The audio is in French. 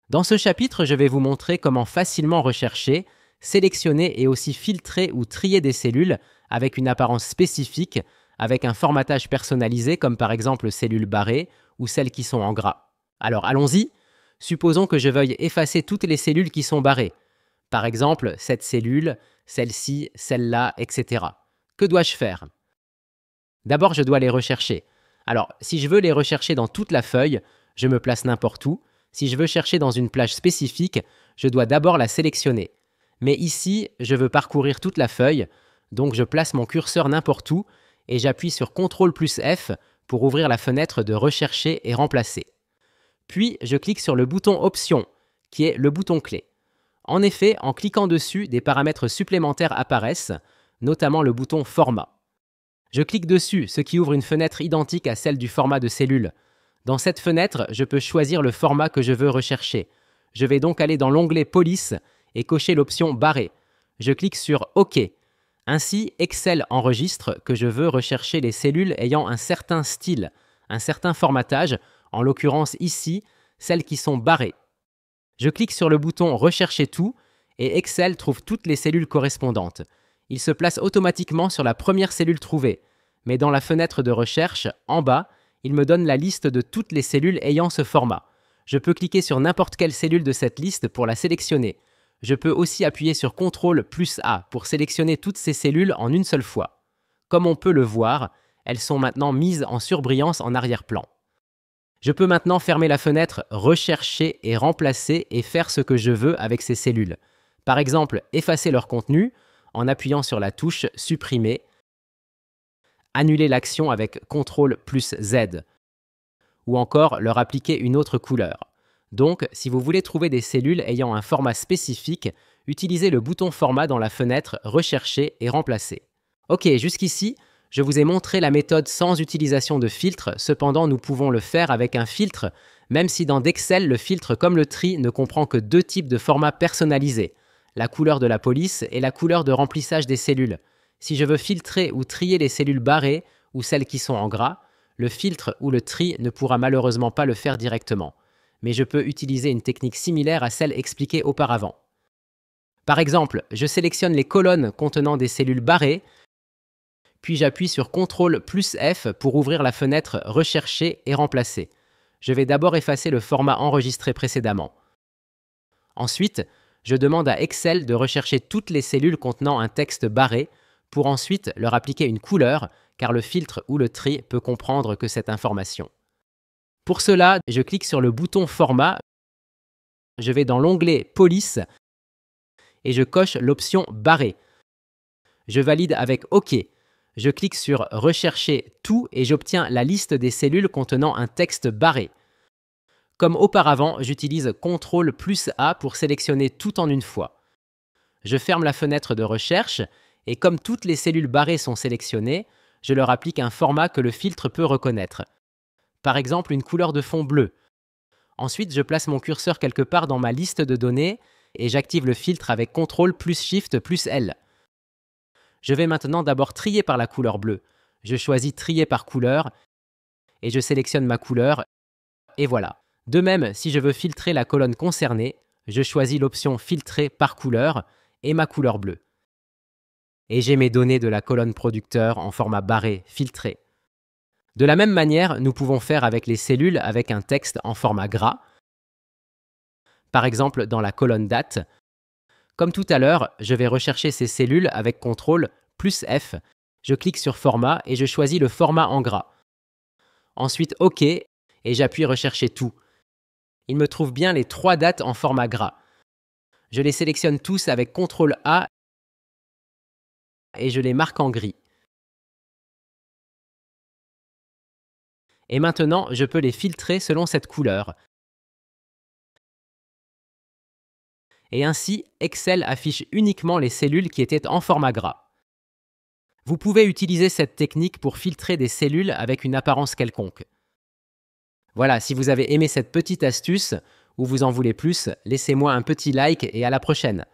Dans ce chapitre, je vais vous montrer comment facilement rechercher, sélectionner et aussi filtrer ou trier des cellules avec une apparence spécifique, avec un formatage personnalisé comme par exemple cellules barrées ou celles qui sont en gras. Alors allons-y. Supposons que je veuille effacer toutes les cellules qui sont barrées. Par exemple, cette cellule, celle-ci, celle-là, etc. Que dois-je faire? D'abord, je dois les rechercher. Alors, si je veux les rechercher dans toute la feuille, je me place n'importe où. Si je veux chercher dans une plage spécifique, je dois d'abord la sélectionner. Mais ici, je veux parcourir toute la feuille, donc je place mon curseur n'importe où et j'appuie sur CTRL plus F pour ouvrir la fenêtre de Rechercher et remplacer. Puis, je clique sur le bouton Options, qui est le bouton clé. En effet, en cliquant dessus, des paramètres supplémentaires apparaissent, notamment le bouton Format. Je clique dessus, ce qui ouvre une fenêtre identique à celle du format de cellule. Dans cette fenêtre, je peux choisir le format que je veux rechercher. Je vais donc aller dans l'onglet Police et cocher l'option Barré. Je clique sur OK. Ainsi, Excel enregistre que je veux rechercher les cellules ayant un certain style, un certain formatage, en l'occurrence ici, celles qui sont barrées. Je clique sur le bouton Rechercher tout et Excel trouve toutes les cellules correspondantes. Il se place automatiquement sur la première cellule trouvée, mais dans la fenêtre de recherche, en bas, il me donne la liste de toutes les cellules ayant ce format. Je peux cliquer sur n'importe quelle cellule de cette liste pour la sélectionner. Je peux aussi appuyer sur CTRL plus A pour sélectionner toutes ces cellules en une seule fois. Comme on peut le voir, elles sont maintenant mises en surbrillance en arrière-plan. Je peux maintenant fermer la fenêtre Rechercher et remplacer et faire ce que je veux avec ces cellules. Par exemple, effacer leur contenu en appuyant sur la touche Supprimer, annuler l'action avec CTRL plus Z, ou encore leur appliquer une autre couleur. Donc, si vous voulez trouver des cellules ayant un format spécifique, utilisez le bouton Format dans la fenêtre Rechercher et remplacer. Ok, jusqu'ici, je vous ai montré la méthode sans utilisation de filtre, cependant nous pouvons le faire avec un filtre, même si dans Excel, le filtre comme le tri ne comprend que deux types de formats personnalisés, la couleur de la police et la couleur de remplissage des cellules. Si je veux filtrer ou trier les cellules barrées ou celles qui sont en gras, le filtre ou le tri ne pourra malheureusement pas le faire directement. Mais je peux utiliser une technique similaire à celle expliquée auparavant. Par exemple, je sélectionne les colonnes contenant des cellules barrées, puis j'appuie sur CTRL plus F pour ouvrir la fenêtre Rechercher et remplacer. Je vais d'abord effacer le format enregistré précédemment. Ensuite, je demande à Excel de rechercher toutes les cellules contenant un texte barré pour ensuite leur appliquer une couleur, car le filtre ou le tri peut comprendre que cette information. Pour cela, je clique sur le bouton Format, je vais dans l'onglet Police et je coche l'option Barré. Je valide avec OK. Je clique sur Rechercher tout et j'obtiens la liste des cellules contenant un texte barré. Comme auparavant, j'utilise CTRL plus A pour sélectionner tout en une fois. Je ferme la fenêtre de recherche et comme toutes les cellules barrées sont sélectionnées, je leur applique un format que le filtre peut reconnaître. Par exemple, une couleur de fond bleu. Ensuite, je place mon curseur quelque part dans ma liste de données et j'active le filtre avec CTRL plus SHIFT plus L. Je vais maintenant d'abord trier par la couleur bleue. Je choisis Trier par couleur et je sélectionne ma couleur et voilà. De même, si je veux filtrer la colonne concernée, je choisis l'option Filtrer par couleur et ma couleur bleue. Et j'ai mes données de la colonne producteur en format barré filtré. De la même manière, nous pouvons faire avec les cellules avec un texte en format gras. Par exemple, dans la colonne date. Comme tout à l'heure, je vais rechercher ces cellules avec CTRL plus F. Je clique sur Format et je choisis le format en gras. Ensuite OK et j'appuie Rechercher tout. Il me trouve bien les 3 dates en format gras. Je les sélectionne tous avec CTRL A et je les marque en gris. Et maintenant, je peux les filtrer selon cette couleur. Et ainsi, Excel affiche uniquement les cellules qui étaient en format gras. Vous pouvez utiliser cette technique pour filtrer des cellules avec une apparence quelconque. Voilà, si vous avez aimé cette petite astuce ou vous en voulez plus, laissez-moi un petit like et à la prochaine.